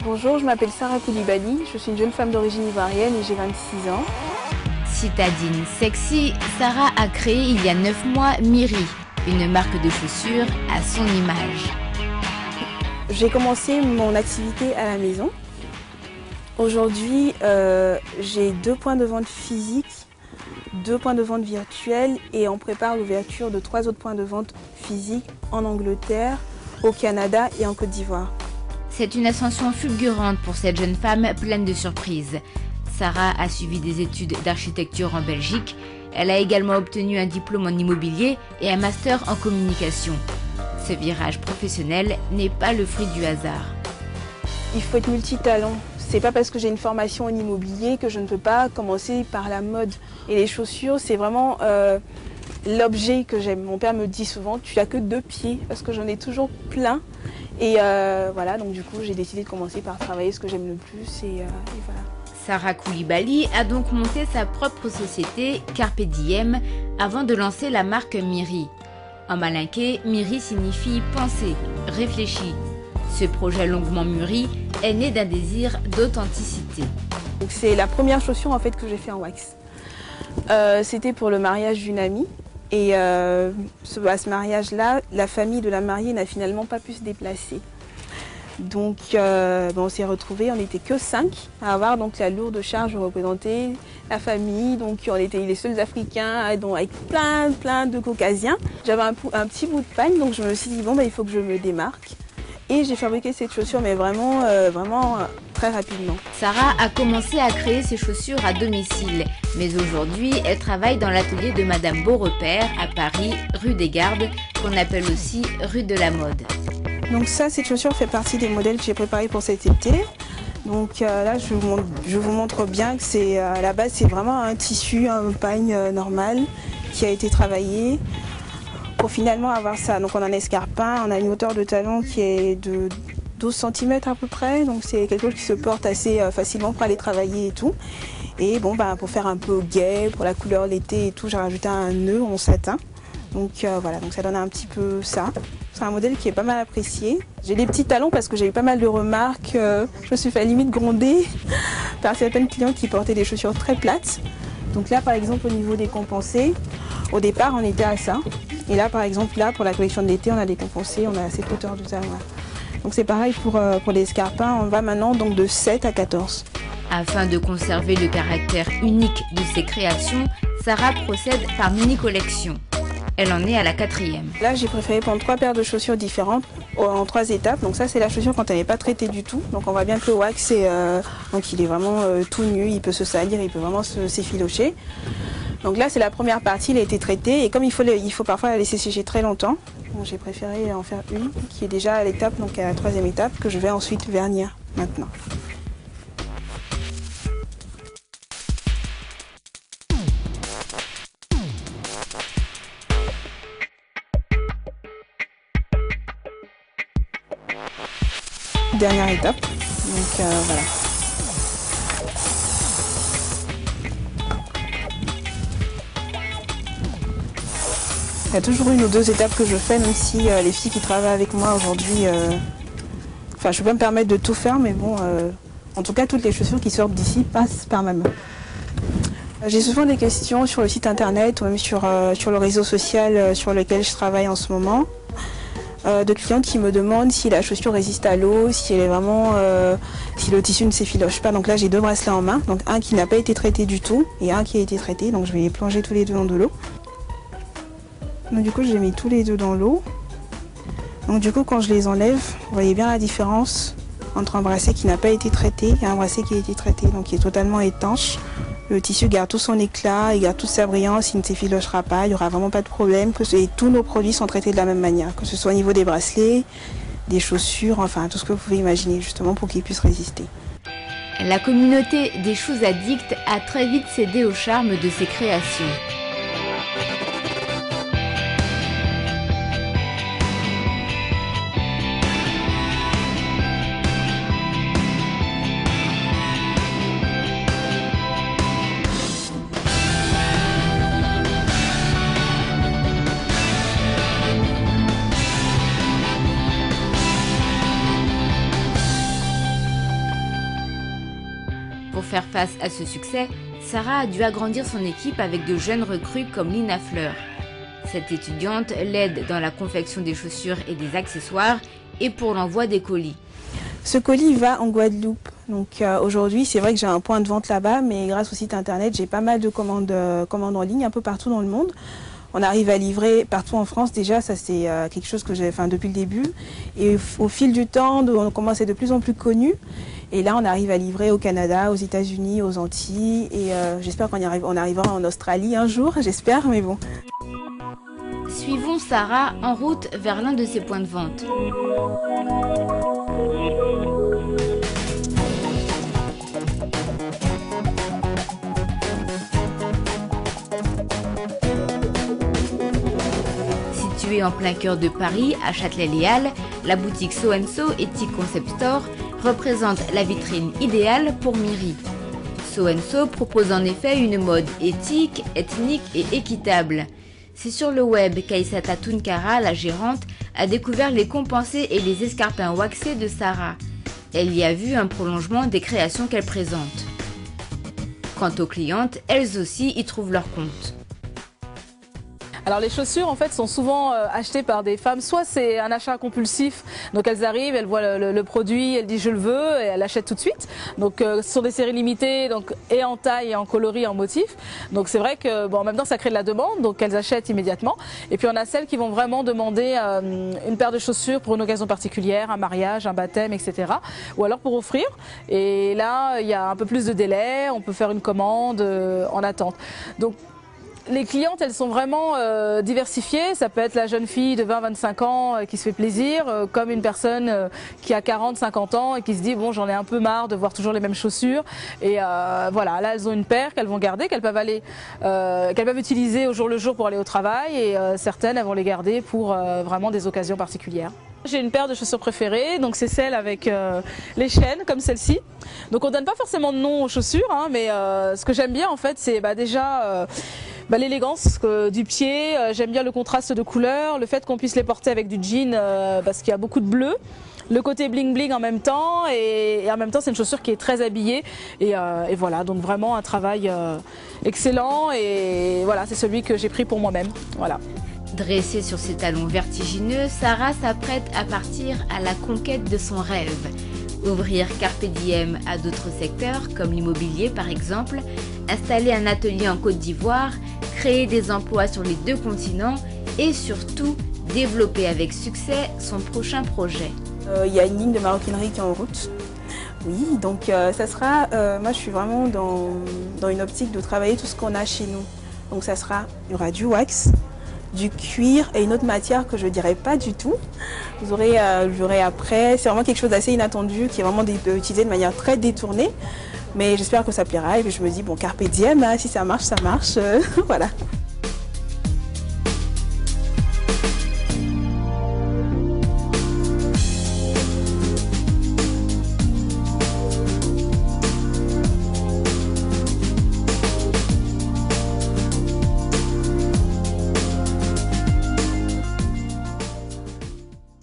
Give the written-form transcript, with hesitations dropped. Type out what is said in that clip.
Bonjour, je m'appelle Sarah Koulibaly, je suis une jeune femme d'origine ivoirienne et j'ai 26 ans. Citadine sexy, Sarah a créé il y a 9 mois Myri, une marque de chaussures à son image. J'ai commencé mon activité à la maison. Aujourd'hui, j'ai 2 points de vente physiques, 2 points de vente virtuels et on prépare l'ouverture de 3 autres points de vente physiques en Angleterre, au Canada et en Côte d'Ivoire. C'est une ascension fulgurante pour cette jeune femme pleine de surprises. Sarah a suivi des études d'architecture en Belgique. Elle a également obtenu un diplôme en immobilier et un master en communication. Ce virage professionnel n'est pas le fruit du hasard. Il faut être multitalent. C'est pas parce que j'ai une formation en immobilier que je ne peux pas commencer par la mode. Et les chaussures, c'est vraiment l'objet que j'aime. Mon père me dit souvent, tu n'as que 2 pieds, parce que j'en ai toujours plein. Et voilà, donc du coup, j'ai décidé de commencer par travailler ce que j'aime le plus et voilà. Sarah Koulibaly a donc monté sa propre société, Carpe Diem, avant de lancer la marque Myri. En malinké, Myri signifie penser, réfléchir. Ce projet longuement mûri est né d'un désir d'authenticité. C'est la première chaussure en fait que j'ai fait en wax. C'était pour le mariage d'une amie. Et à ce mariage-là, la famille de la mariée n'a finalement pas pu se déplacer. Donc on s'est retrouvés, on n'était que 5 à avoir donc la lourde charge de représenter la famille. Donc on était les seuls Africains donc avec plein de Caucasiens. J'avais un petit bout de pagne, donc je me suis dit bon il faut que je me démarque. Et j'ai fabriqué cette chaussure mais vraiment très rapidement. Sarah a commencé à créer ses chaussures à domicile, mais aujourd'hui elle travaille dans l'atelier de Madame Beaurepaire à Paris, rue des Gardes, qu'on appelle aussi rue de la mode. Donc ça, cette chaussure fait partie des modèles que j'ai préparés pour cet été. Donc là, je vous montre bien que c'est à la base, c'est vraiment un tissu, un pagne normal qui a été travaillé pour finalement avoir ça. Donc on a un escarpin, on a une hauteur de talon qui est de 12 cm à peu près. Donc c'est quelque chose qui se porte assez facilement pour aller travailler et tout. Et bon, pour faire un peu gai, pour la couleur l'été et tout, j'ai rajouté un nœud en satin. Donc voilà, donc ça donne un petit peu ça. C'est un modèle qui est pas mal apprécié. J'ai des petits talons parce que j'ai eu pas mal de remarques. Je me suis fait limite gronder par certaines clientes qui portaient des chaussures très plates. Donc là, par exemple, au niveau des compensés, au départ, on était à ça. Et là, par exemple, là, pour la collection de l'été, on a des compensés, on a cette hauteur de talon. Donc c'est pareil pour les escarpins, on va maintenant donc de 7 à 14. Afin de conserver le caractère unique de ses créations, Sarah procède par mini-collection. Elle en est à la 4e. Là, j'ai préféré prendre 3 paires de chaussures différentes en 3 étapes. Donc ça, c'est la chaussure quand elle n'est pas traitée du tout. Donc on voit bien que le wax, donc il est vraiment tout nu, il peut se salir, il peut vraiment s'effilocher. Donc là, c'est la première partie, il a été traité. Et comme il faut parfois la laisser sécher très longtemps, j'ai préféré en faire une qui est déjà à l'étape, donc à la 3e étape, que je vais ensuite vernir maintenant. Dernière étape, donc voilà. Il y a toujours 1 ou 2 étapes que je fais, même si les filles qui travaillent avec moi aujourd'hui, enfin je peux pas me permettre de tout faire, mais bon, en tout cas toutes les chaussures qui sortent d'ici passent par ma main. J'ai souvent des questions sur le site internet ou même sur le réseau social sur lequel je travaille en ce moment. De clientes qui me demandent si la chaussure résiste à l'eau, si elle est vraiment, si le tissu ne s'effiloche pas. Donc là j'ai 2 bracelets en main, donc un qui n'a pas été traité du tout et un qui a été traité. Donc je vais les plonger tous les 2 dans de l'eau. Donc du coup je les mets tous les 2 dans l'eau. Donc du coup quand je les enlève, vous voyez bien la différence entre un bracelet qui n'a pas été traité et un bracelet qui a été traité, donc qui est totalement étanche. Le tissu garde tout son éclat, il garde toute sa brillance, il ne s'effilochera pas, il n'y aura vraiment pas de problème. Et tous nos produits sont traités de la même manière, que ce soit au niveau des bracelets, des chaussures, enfin tout ce que vous pouvez imaginer justement pour qu'ils puissent résister. La communauté des shoes addicts a très vite cédé au charme de ses créations. faire face à ce succès, Sarah a dû agrandir son équipe avec de jeunes recrues comme Lina Fleur. Cette étudiante l'aide dans la confection des chaussures et des accessoires et pour l'envoi des colis. Ce colis va en Guadeloupe. Donc aujourd'hui, c'est vrai que j'ai un point de vente là-bas, mais grâce au site internet, j'ai pas mal de commandes en ligne un peu partout dans le monde. On arrive à livrer partout en France déjà, ça c'est quelque chose que j'ai fait depuis le début. Et au fil du temps, on commence à être de plus en plus connus. Et là, on arrive à livrer au Canada, aux États-Unis, aux Antilles. Et j'espère on arrivera en Australie un jour, j'espère, mais bon. Suivons Sarah en route vers l'un de ses points de vente. Située en plein cœur de Paris, à Châtelet-Les-Halles, la boutique So & So Ethic Concept Store représente la vitrine idéale pour Myri. So & So propose en effet une mode éthique, ethnique et équitable. C'est sur le web qu'Aïssata Tunkara, la gérante, a découvert les compensés et les escarpins waxés de Sarah. Elle y a vu un prolongement des créations qu'elle présente. Quant aux clientes, elles aussi y trouvent leur compte. Alors les chaussures en fait sont souvent achetées par des femmes, soit c'est un achat compulsif, donc elles arrivent, elles voient le produit, elles disent je le veux et elles l'achètent tout de suite. Donc ce sont des séries limitées, donc et en taille et en coloris, en motif. Donc c'est vrai que bon, en même temps ça crée de la demande, donc elles achètent immédiatement. Et puis on a celles qui vont vraiment demander une paire de chaussures pour une occasion particulière, un mariage, un baptême, etc. Ou alors pour offrir. Et là il y a un peu plus de délai, on peut faire une commande en attente. Donc les clientes, elles sont vraiment diversifiées. Ça peut être la jeune fille de 20-25 ans qui se fait plaisir, comme une personne qui a 40-50 ans et qui se dit bon, j'en ai un peu marre de voir toujours les mêmes chaussures. Et voilà, là elles ont une paire qu'elles vont garder, qu'elles peuvent utiliser au jour le jour pour aller au travail, et certaines elles vont les garder pour vraiment des occasions particulières. J'ai une paire de chaussures préférées, donc c'est celle avec les chaînes comme celle-ci. Donc on donne pas forcément de nom aux chaussures, hein, mais ce que j'aime bien en fait, c'est déjà l'élégance du pied. J'aime bien le contraste de couleurs, le fait qu'on puisse les porter avec du jean parce qu'il y a beaucoup de bleu. Le côté bling bling en même temps, et en même temps c'est une chaussure qui est très habillée, et voilà, donc vraiment un travail excellent, et voilà, c'est celui que j'ai pris pour moi-même. Voilà. Dressée sur ses talons vertigineux, Sarah s'apprête à partir à la conquête de son rêve. Ouvrir Carpe Diem à d'autres secteurs, comme l'immobilier par exemple, installer un atelier en Côte d'Ivoire, créer des emplois sur les 2 continents et surtout développer avec succès son prochain projet. Il y a une ligne de maroquinerie qui est en route. Oui, donc ça sera, moi je suis vraiment dans une optique de travailler tout ce qu'on a chez nous. Donc il y aura du wax, du cuir et une autre matière que je ne dirais pas du tout. Vous aurez après, c'est vraiment quelque chose d'assez inattendu qui est vraiment utilisé de manière très détournée. Mais j'espère que ça plaira, et puis je me dis bon, carpe diem, hein, si ça marche, voilà.